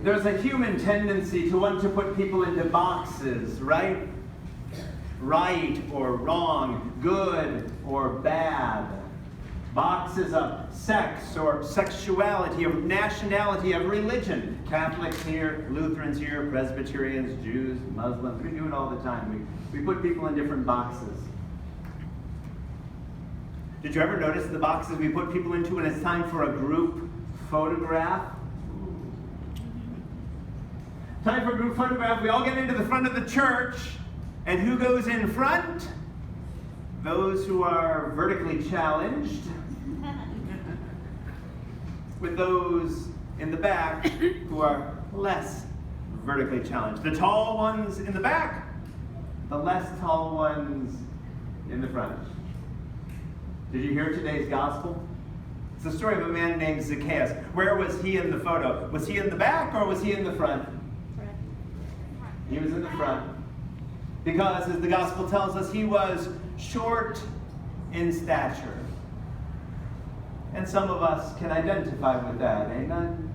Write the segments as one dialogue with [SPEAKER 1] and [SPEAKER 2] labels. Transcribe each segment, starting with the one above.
[SPEAKER 1] There's a human tendency to want to put people into boxes, right? Right or wrong, good or bad. Boxes of sex or sexuality, of nationality, of religion. Catholics here, Lutherans here, Presbyterians, Jews, Muslims. We do it all the time. We put people in different boxes. Did you ever notice the boxes we put people into when it's time for a group photograph? Time for a group photograph. We all get into the front of the church. And who goes in front? Those who are vertically challenged. With those in the back who are less vertically challenged. The tall ones in the back, the less tall ones in the front. Did you hear today's gospel? It's the story of a man named Zacchaeus. Where was he in the photo? Was he in the back or was he in the front? He was in the front. Because, as the gospel tells us, he was short in stature. And some of us can identify with that, amen?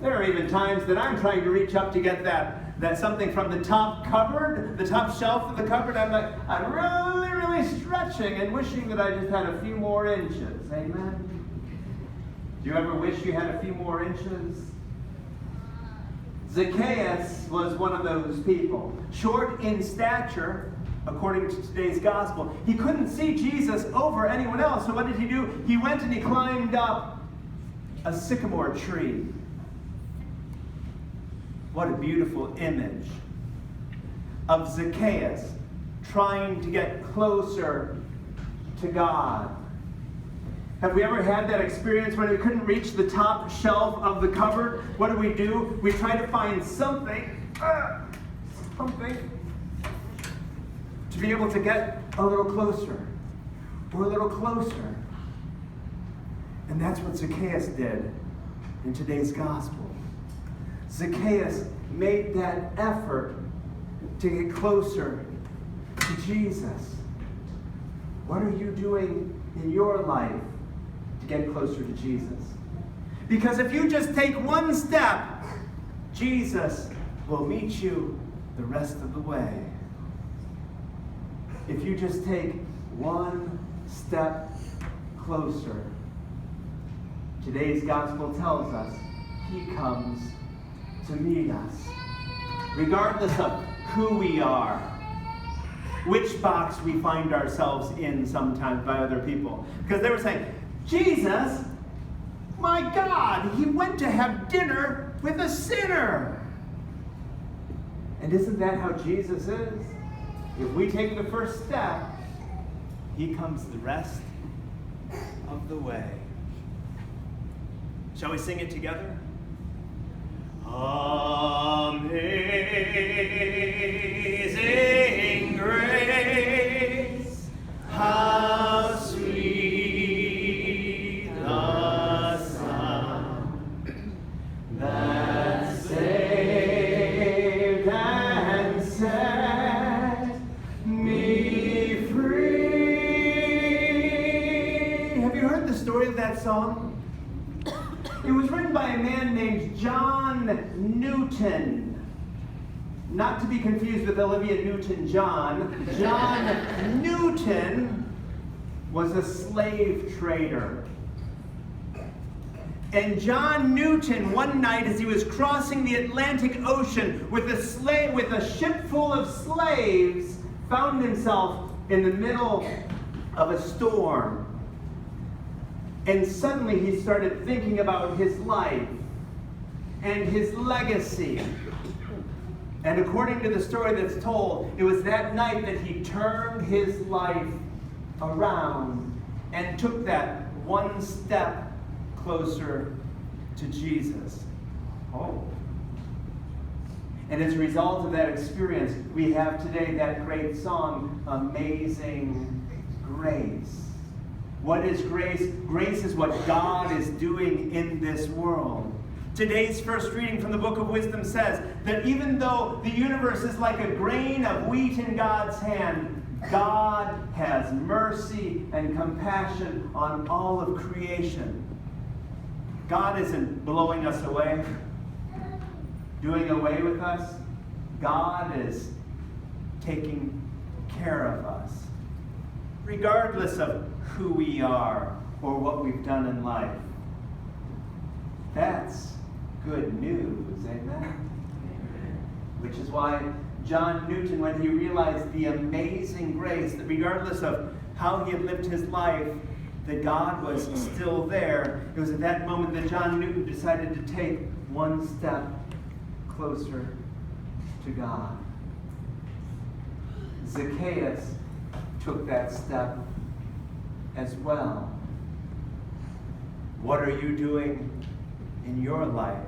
[SPEAKER 1] There are even times that I'm trying to reach up to get that something from the top cupboard, the top shelf of the cupboard. I'm really stretching and wishing that I just had a few more inches, amen? Do you ever wish you had a few more inches? Zacchaeus was one of those people, short in stature, according to today's gospel. He couldn't see Jesus over anyone else, so what did he do? He went and he climbed up a sycamore tree. What a beautiful image of Zacchaeus trying to get closer to God. Have we ever had that experience when we couldn't reach the top shelf of the cupboard? What do? We try to find something to be able to get a little closer, or a little closer. And that's what Zacchaeus did in today's gospel. Zacchaeus made that effort to get closer to Jesus. What are you doing in your life to get closer to Jesus? Because if you just take one step, Jesus will meet you the rest of the way. If you just take one step closer, today's gospel tells us he comes to meet us. Regardless of who we are, which box we find ourselves in sometimes by other people. Because they were saying, Jesus, my God, he went to have dinner with a sinner. And isn't that how Jesus is? If we take the first step, he comes the rest of the way. Shall we sing it together? Amazing grace, how sweet the sound that saved and set me free. Have you heard the story of that song? It was written by a man named John Newton. Not to be confused with Olivia Newton-John. John Newton was a slave trader. And John Newton, one night as he was crossing the Atlantic Ocean with a ship full of slaves, found himself in the middle of a storm. And suddenly he started thinking about his life and his legacy. And according to the story that's told, it was that night that he turned his life around and took that one step closer to Jesus. Oh. And as a result of that experience, we have today that great song, Amazing Grace. What is grace? Grace is what God is doing in this world. Today's first reading from the Book of Wisdom says that even though the universe is like a grain of wheat in God's hand, God has mercy and compassion on all of creation. God isn't blowing us away. doing away with us. God is taking care of us, regardless of who we are or what we've done in life. That's good news, amen? Which is why John Newton, when he realized the amazing grace that regardless of how he had lived his life, that God was still there, it was at that moment that John Newton decided to take one step closer to God. Zacchaeus took that step as well. What are you doing in your life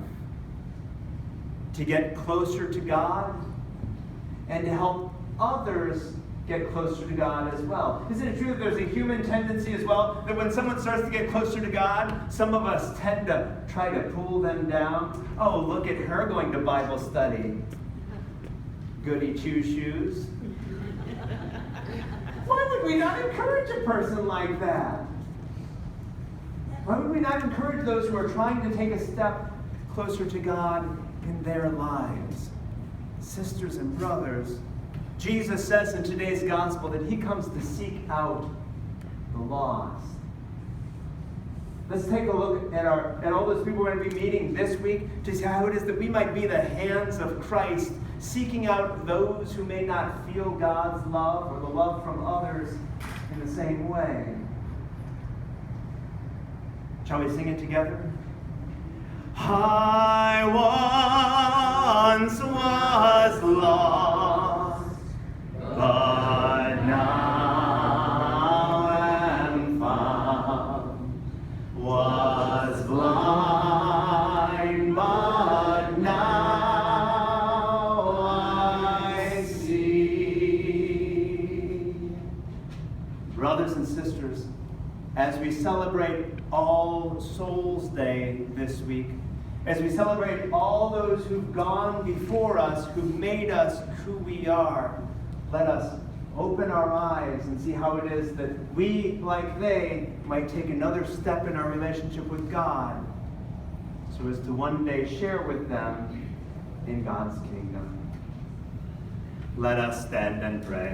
[SPEAKER 1] to get closer to God and to help others get closer to God as well? Isn't it true that there's a human tendency as well that when someone starts to get closer to God, some of us tend to try to pull them down? Oh, look at her going to Bible study. Goody two-shoes. Why would we not encourage a person like that? Why would we not encourage those who are trying to take a step closer to God in their lives? Sisters and brothers, Jesus says in today's gospel that he comes to seek out the lost. Let's take a look at all those people we're going to be meeting this week to see how it is that we might be the hands of Christ, seeking out those who may not feel God's love or the love from others in the same way. Shall we sing it together? I once was lost, but now am found. Was blind, but now I see. Brothers and sisters, as we celebrate All Souls Day this week, as we celebrate all those who've gone before us, who've made us who we are, let us open our eyes and see how it is that we, like they, might take another step in our relationship with God so as to one day share with them in God's kingdom. Let us stand and pray.